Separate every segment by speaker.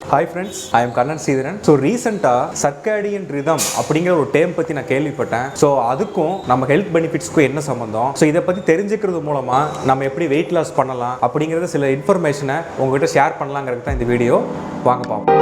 Speaker 1: Hi friends, I am Kannan Seedharan. So recently Circadian Rhythm அப்படிங்கிற ஒரு term பற்றி நான் கேள்விப்பட்டேன். ஸோ அதுக்கும் நம்ம ஹெல்த் பெனிஃபிட்ஸ்க்கும் என்ன சம்மந்தம், ஸோ இதை பற்றி தெரிஞ்சுக்கிறது மூலமாக நம்ம எப்படி வெயிட் லாஸ் பண்ணலாம் அப்படிங்கிறத சில இன்ஃபர்மேஷனை உங்கள்கிட்ட ஷேர் பண்ணலாங்கிறது தான் இந்த வீடியோ. வாங்க பார்ப்போம்.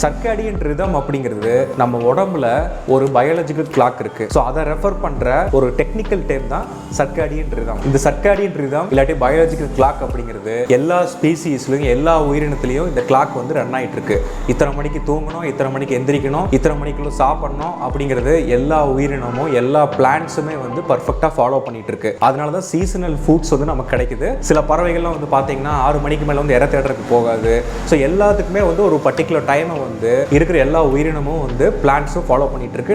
Speaker 1: சர்க்காடியன் ரிதம் அப்படிங்கிறது நம்ம உடம்புல ஒரு பயாலஜிக்கல் கிளாக் இருக்கு. ஸோ அதை ரெஃபர் பண்ற ஒரு டெக்னிக்கல் டேம் தான் சர்க்காடியன் ரிதம். இந்த சர்க்காடியன் ரிதம் இல்லாட்டி பயாலஜிக்கல் கிளாக் அப்படிங்கிறது எல்லா ஸ்பீசிஸ்லையும் எல்லா உயிரினத்திலையும் இந்த கிளாக் வந்து ரன் ஆகிட்டு இருக்கு. இத்தனை மணிக்கு தூங்கணும், இத்தனை மணிக்கு எந்திரிக்கணும், இத்தனை மணிக்குள்ள சாப்பிடணும் அப்படிங்கிறது எல்லா உயிரினமும் எல்லா பிளான்ட்ஸுமே வந்து பர்ஃபெக்டாக ஃபாலோ பண்ணிட்டு இருக்கு. அதனால தான் சீசனல் ஃபுட்ஸ் வந்து நமக்கு கிடைக்குது. சில பறவைகள்லாம் வந்து பார்த்தீங்கன்னா 6 மணிக்கு மேலே வந்து இற தேடுறதுக்கு போகாது. ஸோ எல்லாத்துக்குமே வந்து ஒரு பர்டிகுலர் டைமை வந்து இருக்கிற எல்லா உயிரினமும் வந்து பிளான்ட்ஸும் ஃபாலோ பண்ணிட்டு இருக்கு.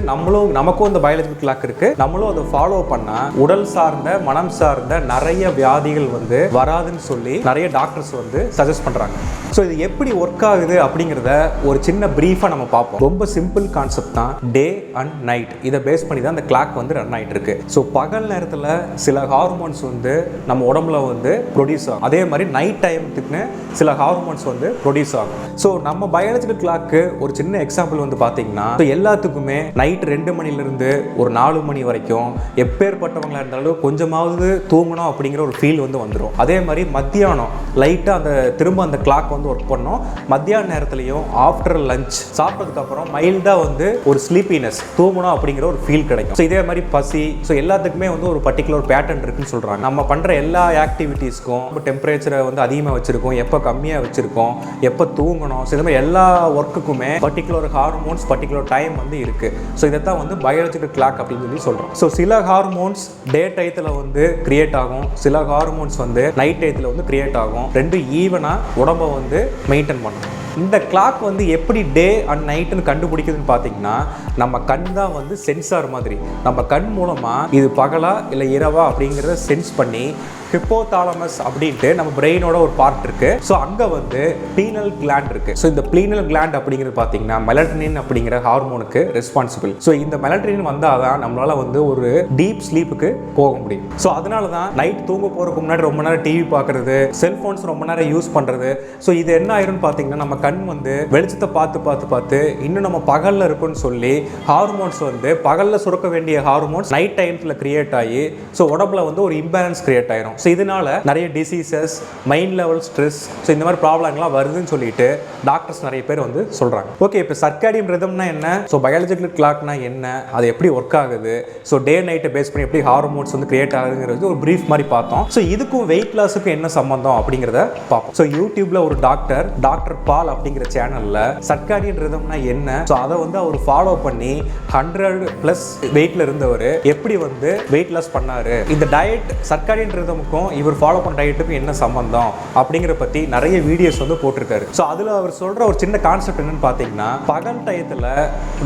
Speaker 1: நமக்கும் இந்த பயாலஜிக்கல் கிளாக் இருக்கு. நம்மளும் அதை ஃபாலோ பண்ணா உடல் சார்ந்த மனம் சார்ந்த நிறைய வியாதிகள் வந்து வராதுன்னு சொல்லி நிறைய டாக்டர்ஸ் வந்து சஜஸ்ட் பண்றாங்க. ஸோ இது எப்படி ஒர்க் ஆகுது அப்படிங்கிறத ஒரு சின்ன பிரீஃபா நம்ம பார்ப்போம். ரொம்ப சிம்பிள் கான்செப்ட் தான். டே அண்ட் நைட் இதை பேஸ் பண்ணி தான் இந்த கிளாக் வந்து ரன் ஆகிட்டு இருக்கு. ஸோ பகல் நேரத்தில் சில ஹார்மோன்ஸ் வந்து நம்ம உடம்புல வந்து ப்ரொடியூஸ் ஆகும். அதே மாதிரி நைட் டைமுக்குன்னு சில ஹார்மோன்ஸ் வந்து ப்ரொடியூஸ் ஆகும். ஸோ நம்ம பயாலஜிக்கல் கிளாக்கு ஒரு சின்ன எக்ஸாம்பிள் வந்து பார்த்தீங்கன்னா எல்லாத்துக்குமே நைட் 2 மணிலிருந்து ஒரு 4 மணி வரைக்கும் எப்பேற்பட்டவங்களா இருந்தாலும் கொஞ்சமாவது தூங்கணும் அப்படிங்கிற ஒரு ஃபீல் வந்து வந்துடும். அதே மாதிரி மத்தியானம் லைட்டாக திரும்ப அந்த கிளாக் வந்து ஒர்க் பண்ணோம். மத்தியான நேரத்துலையும் ஆஃப்டர் லஞ்ச் சாப்பிட்டதுக்கு அப்புறம் மைல்டாக வந்து ஒரு ஸ்லீப்பினஸ் தூங்கணும் அப்படிங்கிற ஒரு ஃபீல் கிடைக்கும். ஸோ இதே மாதிரி பசி, ஸோ எல்லாத்துக்குமே வந்து ஒரு பர்டிகுலர் பேட்டர்ன் இருக்குன்னு சொல்கிறாங்க. நம்ம பண்ணுற எல்லா ஆக்டிவிட்டீஸ்க்கும் டெம்பரேச்சரை வந்து அதிகமாக வச்சுருக்கோம், எப்போ கம்மியாக வச்சுருக்கோம், எப்போ தூங்கணும், ஸோ இந்த மாதிரி எல்லா ஒர்க்குக்குமே பர்டிகுலர் ஹார்மோன்ஸ் பர்டிகுலர் டைம் வந்து இருக்கு. ஸோ இதை தான் வந்து பயாலஜிக்கல் கிளாக் அப்படின்னு சொல்லி சொல்கிறோம். ஸோ சில ஹார்மோன்ஸ் டே டயத்தில் வந்து கிரியேட் ஆகும், சில ஹார்மோன்ஸ் வந்து நைட் டயத்தில் வந்து கிரியேட் ஆகும். ரெண்டும் ஈவனாக உடம்பை வந்து மெயின்டைன் பண்ணும். இந்த கிளாக் வந்து எப்படி டே அண்ட் நைட்டுன்னு கண்டுபிடிக்குதுன்னு பார்த்தீங்கன்னா நம்ம கண் தான் வந்து சென்சார் மாதிரி. நம்ம கண் மூலமாக இது பகலா இல்லை இரவா அப்படிங்கிறத சென்ஸ் பண்ணி ஹிப்போதாலமஸ் அப்படின்ட்டு நம்ம பிரெயினோட ஒரு பார்ட் இருக்கு. ஸோ அங்கே வந்து பீனல் கிளாண்ட் இருக்கு. ஸோ இந்த பீனல் கிளாண்ட் அப்படிங்கிறது பார்த்தீங்கன்னா மெலட்டனின் அப்படிங்கிற ஹார்மோனுக்கு ரெஸ்பான்சிபிள். ஸோ இந்த மெலட்டனின் வந்தால் தான் நம்மளால வந்து ஒரு டீப் ஸ்லீப்புக்கு போக முடியும். ஸோ அதனால தான் நைட் தூங்க போகிறதுக்கு முன்னாடி ரொம்ப நேரம் டிவி பார்க்கறது, செல்ஃபோன்ஸ் ரொம்ப நேரம் யூஸ் பண்ணுறது. ஸோ இது என்ன ஆயிரும்னு பார்த்தீங்கன்னா நம்ம கண் வந்து வெளிச்சத்தை பார்த்து இன்னும் நம்ம பகலில் இருக்குன்னு சொல்லி ஹார்மோன்ஸ் வந்து பகலில் சுரக்க வேண்டிய ஹார்மோன்ஸ் நைட் டைம்ஸில் கிரியேட் ஆகி ஸோ உடம்புல வந்து ஒரு இம்பேலன்ஸ் கிரியேட் ஆயிரும். ஸோ இதனால நிறைய diseases, mind level stress, so இந்த மாதிரி ப்ராப்ளம்லாம் வருதுன்னு சொல்லிட்டு டாக்டர்ஸ் நிறைய பேர் வந்து சொல்கிறாங்க. ஓகே, இப்போ சர்க்காடியன் ரிதம்னா என்ன, ஸோ பயாலஜிக்கல் கிளாக்னா என்ன, அது எப்படி ஒர்க் ஆகுது, ஸோ டே நைட்டை பேஸ் பண்ணி எப்படி ஹார்மோன்ஸ் வந்து கிரியேட் ஆகுதுங்கிறது ஒரு பிரீஃப் மாதிரி பார்த்தோம். ஸோ இதுக்கும் வெயிட் லாஸுக்கும் என்ன சம்பந்தம் அப்படிங்கிறத பார்ப்போம். ஸோ யூடியூப்ல ஒரு டாக்டர் பால் அப்படிங்கிற சேனல்ல சர்க்காடியன் ரிதம்னா என்ன, ஸோ அதை வந்து அவர் ஃபாலோ பண்ணி 100+ வெயிட்ல இருந்தவர் எப்படி வந்து வெயிட் லாஸ் பண்ணாரு, இந்த டயட் சர்க்காடியன் ரிதம் இவர் ஃபாலோ பண்ண டயட்டுக்கு என்ன சம்பந்தம் அப்படிங்கிற பத்தி நிறைய வீடியோஸ் வந்து போட்டிருக்காரு. ஸோ அதில் அவர் சொல்ற ஒரு சின்ன கான்செப்ட் என்னன்னு பார்த்தீங்கன்னா பகல் டயத்தில்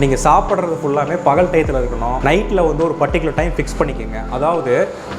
Speaker 1: நீங்க சாப்பிட்றது ஃபுல்லாமே பகல் டயத்தில் இருக்கணும். நைட்டில் வந்து ஒரு பர்டிகுலர் டைம் ஃபிக்ஸ் பண்ணிக்கோங்க. அதாவது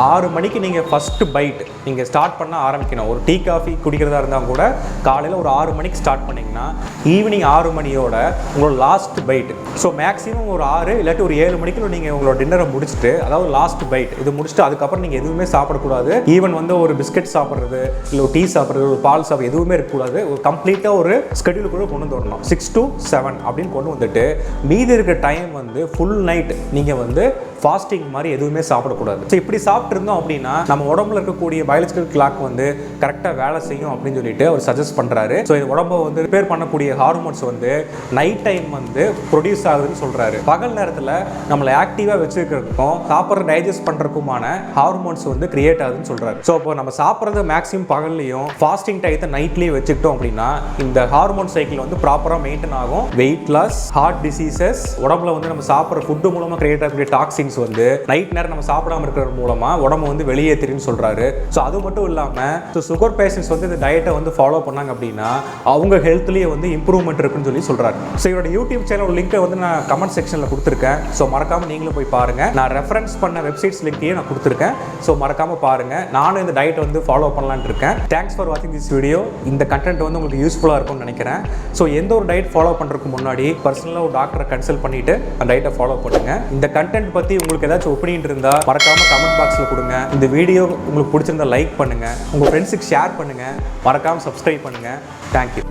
Speaker 1: 6 மணிக்கு நீங்கள் ஃபர்ஸ்ட் பைட் நீங்கள் ஸ்டார்ட் பண்ண ஆரம்பிக்கணும். ஒரு டீ காஃபி குடிக்கிறதா இருந்தால் கூட காலையில் ஒரு 6 மணிக்கு ஸ்டார்ட் பண்ணிங்கன்னா ஈவினிங் 6 மணியோட உங்களோட லாஸ்ட் பைட். ஸோ மேக்ஸிமம் ஒரு 6 இல்லாட்டி ஒரு 7 மணிக்குள்ள நீங்கள் உங்களோட டின்னரை முடிச்சுட்டு, அதாவது லாஸ்ட் பைட் இது முடிச்சுட்டு அதுக்கப்புறம் நீங்கள் எதுவுமே சாப்பிடக்கூடாது. ஈவன் வந்து ஒரு பிஸ்கட் சாப்பிட்றது இல்லை ஒரு டீ சாப்பிட்றது ஒரு பால் சாப்பிட்றது எதுவுமே இருக்கக்கூடாது. ஒரு கம்ப்ளீட்டாக ஒரு ஸ்கெடியூலுக்குள்ள கொண்டு வரணும். 6 to 7 அப்படின்னு கொண்டு வந்துட்டு மீதி இருக்கிற டைம் வந்து ஃபுல் நைட் நீங்கள் வந்து ஃபாஸ்டிங் மாதிரி எதுவுமே சாப்பிடக்கூடாது. ஸோ இப்படி சாப்பிட்ருந்தோம் அப்படின்னா நம்ம உடம்புல இருக்கக்கூடிய பயாலஜிக்கல் கிளாக் வந்து கரெக்டாக வேலை செய்யும் அப்படின்னு சொல்லிட்டு அவர் சஜஸ்ட் பண்ணுறாரு. ஸோ இது உடம்பை வந்து ரிப்பேர் பண்ணக்கூடிய ஹார்மோன்ஸ் வந்து நைட் டைம் வந்து ப்ரொடியூஸ் ஆகுதுன்னு சொல்கிறாரு. பகல் நேரத்தில் நம்மளை ஆக்டிவாக வச்சுருக்கிறதுக்கும் சாப்பிட்ற டைஜஸ்ட் பண்ணுறதுக்குமான ஹார்மோன்ஸ் வந்து கிரியேட் ஆகுதுன்னு சொல்கிறாரு. ஸோ இப்போ நம்ம சாப்பிட்றது மேக்ஸிமம் பகல்லையும் ஃபாஸ்டிங் டயத்தை நைட்லேயும் வச்சுக்கிட்டோம் அப்படின்னா இந்த ஹார்மோன் சைக்கிள் வந்து ப்ராப்பராக மெயின்டைன் ஆகும். வெயிட் லாஸ், ஹார்ட் டிசீசஸ், உடம்புல வந்து நம்ம சாப்பிட்ற ஃபுட்டு மூலமாக கிரியேட் ஆகக்கூடிய டாக்ஸின்ஸ் வந்து நைட் நேரம் நம்ம சாப்பிடாம இருக்கிறது மூலமா உடம்பு வந்து வெளியேற்றின்னு சொல்றாரு. ஸோ அது மட்டும் இல்லாமல் சுகர் பேஷண்ட்ஸ் வந்து இந்த டயட்டை வந்து ஃபாலோ பண்ணாங்க அப்படின்னா அவங்க ஹெல்த் ஹெல்த்லேயே வந்து இம்ப்ரூவ்மெண்ட் இருக்குன்னு சொல்லி சொல்கிறாரு. ஸோ இவரோட யூடியூப் சேனல் லிங்க்கை வந்து நான் கமெண்ட் செக்ஷனில் கொடுத்துருக்கேன். ஸோ மறக்காமல் நீங்களும் போய் பாருங்கள். நான் ரெஃபரன்ஸ் பண்ண வெப்சைட்ஸ் லிங்க்கையும் நான் கொடுத்துருக்கேன். ஸோ மறக்காமல் பாருங்கள். நானும் இந்த டயட் வந்து ஃபாலோ பண்ணலான்னு இருக்கேன். தேங்க்ஸ் ஃபார் வாட்சிங் திஸ் வீடியோ. இந்த கண்டென்ட் வந்து உங்களுக்கு யூஸ்ஃபுல்லாக இருக்கும்னு நினைக்கிறேன். ஸோ எந்த ஒரு டயட் ஃபாலோ பண்ணுறதுக்கு முன்னாடி பர்சனலாக ஒரு டாக்டரை கன்சல்ட் பண்ணிவிட்டு அந்த டயட்டை ஃபாலோ பண்ணுங்கள். இந்த கண்டென்ட் பற்றி உங்களுக்கு ஏதாச்சும் ஒப்பீனியன் இருந்தால் மறக்காமல் கமெண்ட் பாக்ஸில் கொடுங்க. இந்த வீடியோ உங்களுக்கு பிடிச்சிருந்தா லைக் பண்ணுங்கள், உங்கள் ஃப்ரெண்ட்ஸுக்கு ஷேர் பண்ணுங்கள், மறக்காமல் சப்ஸ்கிரைப் பண்ணுங்கள். தேங்க்யூ.